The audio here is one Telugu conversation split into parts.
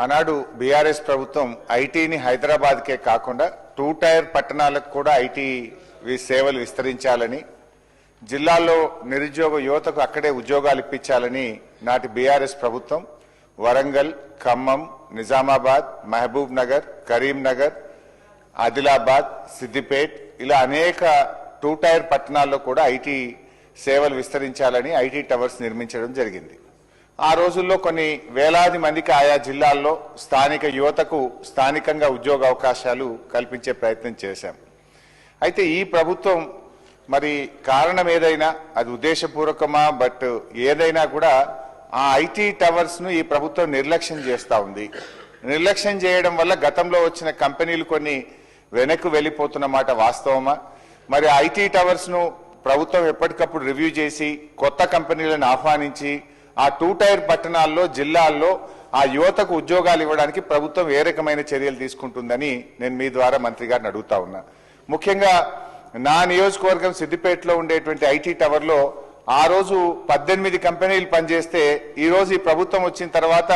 ఆనాడు బీఆర్ఎస్ ప్రభుత్వం ఐటీని హైదరాబాద్కే కాకుండా 2 టైర్ పట్టణాలకు కూడా ఐటీ సేవలు విస్తరించాలని, జిల్లాల్లో నిరుద్యోగ యువతకు అక్కడే ఉద్యోగాలు ఇప్పించాలని నాటి బీఆర్ఎస్ ప్రభుత్వం వరంగల్, ఖమ్మం, నిజామాబాద్, మహబూబ్ నగర్, కరీంనగర్, ఆదిలాబాద్, సిద్దిపేట్ ఇలా అనేక 2 టైర్ పట్టణాల్లో కూడా ఐటీ సేవలు విస్తరించాలని ఐటీ టవర్స్ నిర్మించడం జరిగింది. ఆ రోజుల్లో కొన్ని వేలాది మందికి ఆయా జిల్లాల్లో స్థానిక యువతకు స్థానికంగా ఉద్యోగ అవకాశాలు కల్పించే ప్రయత్నం చేశాం. అయితే ఈ ప్రభుత్వం మరి కారణం ఏదైనా అది ఉద్దేశపూర్వకమా, బట్ ఏదైనా కూడా ఆ ఐటీ టవర్స్ ను ఈ ప్రభుత్వం నిర్లక్ష్యం చేస్తూ ఉంది. నిర్లక్ష్యం చేయడం వల్ల గతంలో వచ్చిన కంపెనీలు కొన్ని వెనక్కు వెళ్ళిపోతున్న మాట వాస్తవమా? మరి ఐటీ టవర్స్ ను ప్రభుత్వం ఎప్పటికప్పుడు రివ్యూ చేసి కొత్త కంపెనీలను ఆహ్వానించి ఆ 2 టైర్ పట్టణాల్లో, జిల్లాల్లో ఆ యువతకు ఉద్యోగాలు ఇవ్వడానికి ప్రభుత్వం ఏ రకమైన చర్యలు తీసుకుంటుందని నేను మీ ద్వారా మంత్రి గారిని అడుగుతా ఉన్నా. ముఖ్యంగా నా నియోజకవర్గం సిద్దిపేటలో ఉండేటువంటి ఐటీ టవర్లో ఆ రోజు 18 కంపెనీలు పనిచేస్తే ఈ రోజు ఈ ప్రభుత్వం వచ్చిన తర్వాత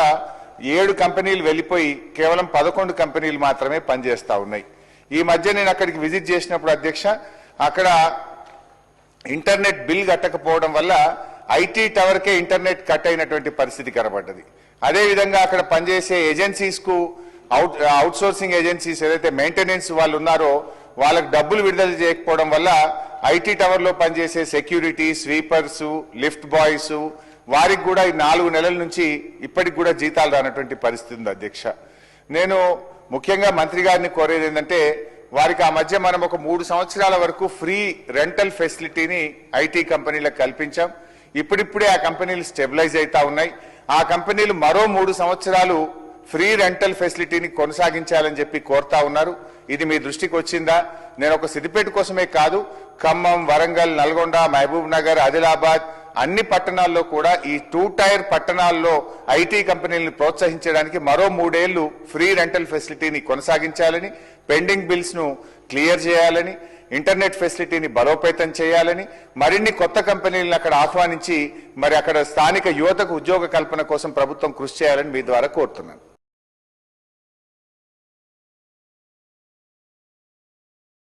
7 కంపెనీలు వెళ్ళిపోయి కేవలం 11 కంపెనీలు మాత్రమే పనిచేస్తా ఉన్నాయి. ఈ మధ్య నేను అక్కడికి విజిట్ చేసినప్పుడు అధ్యక్ష, అక్కడ ఇంటర్నెట్ బిల్ కట్టకపోవడం వల్ల ఐటీ టవర్కే ఇంటర్నెట్ కట్ అయినటువంటి పరిస్థితి కనబడ్డది. అదేవిధంగా అక్కడ పనిచేసే ఏజెన్సీస్ కు అవుట్ సోర్సింగ్ ఏజెన్సీస్ ఏదైతే మెయింటెనెన్స్ వాళ్ళు ఉన్నారో వాళ్ళకి డబ్బులు విడుదల చేయకపోవడం వల్ల ఐటీ టవర్ లో పనిచేసే సెక్యూరిటీ, స్వీపర్స్, లిఫ్ట్ బాయ్స్ వారికి కూడా ఈ 4 నెలల నుంచి ఇప్పటికి కూడా జీతాలు రానటువంటి పరిస్థితి ఉంది అధ్యక్ష. నేను ముఖ్యంగా మంత్రి గారిని కోరేది ఏంటంటే వారికి ఆ మధ్య మనం ఒక 3 సంవత్సరాల వరకు ఫ్రీ రెంటల్ ఫెసిలిటీని ఐటీ కంపెనీలకు కల్పించాం. ఇప్పుడిప్పుడే ఆ కంపెనీలు స్టెబిలైజ్ అవుతా ఉన్నాయి. ఆ కంపెనీలు మరో 3 సంవత్సరాలు ఫ్రీ రెంటల్ ఫెసిలిటీని కొనసాగించాలని చెప్పి కోరుతా ఉన్నారు. ఇది మీ దృష్టికి వచ్చిందా? నేను ఒక సిద్దిపేట కోసమే కాదు, ఖమ్మం, వరంగల్, నల్గొండ, మహబూబ్ నగర్, ఆదిలాబాద్ అన్ని పట్టణాల్లో కూడా ఈ 2 టైర్ పట్టణాల్లో ఐటీ కంపెనీలను ప్రోత్సహించడానికి మరో 3 ఏళ్లు ఫ్రీ రెంటల్ ఫెసిలిటీని కొనసాగించాలని, పెండింగ్ బిల్స్ ను క్లియర్ చేయాలని, ఇంటర్నెట్ ఫెసిలిటీని బలోపేతం చేయాలని, మరిన్ని కొత్త కంపెనీలను అక్కడ ఆహ్వానించి మరి అక్కడ స్థానిక యువతకు ఉద్యోగ కల్పన కోసం ప్రభుత్వం కృషి చేయాలని మీ ద్వారా కోరుతున్నాను.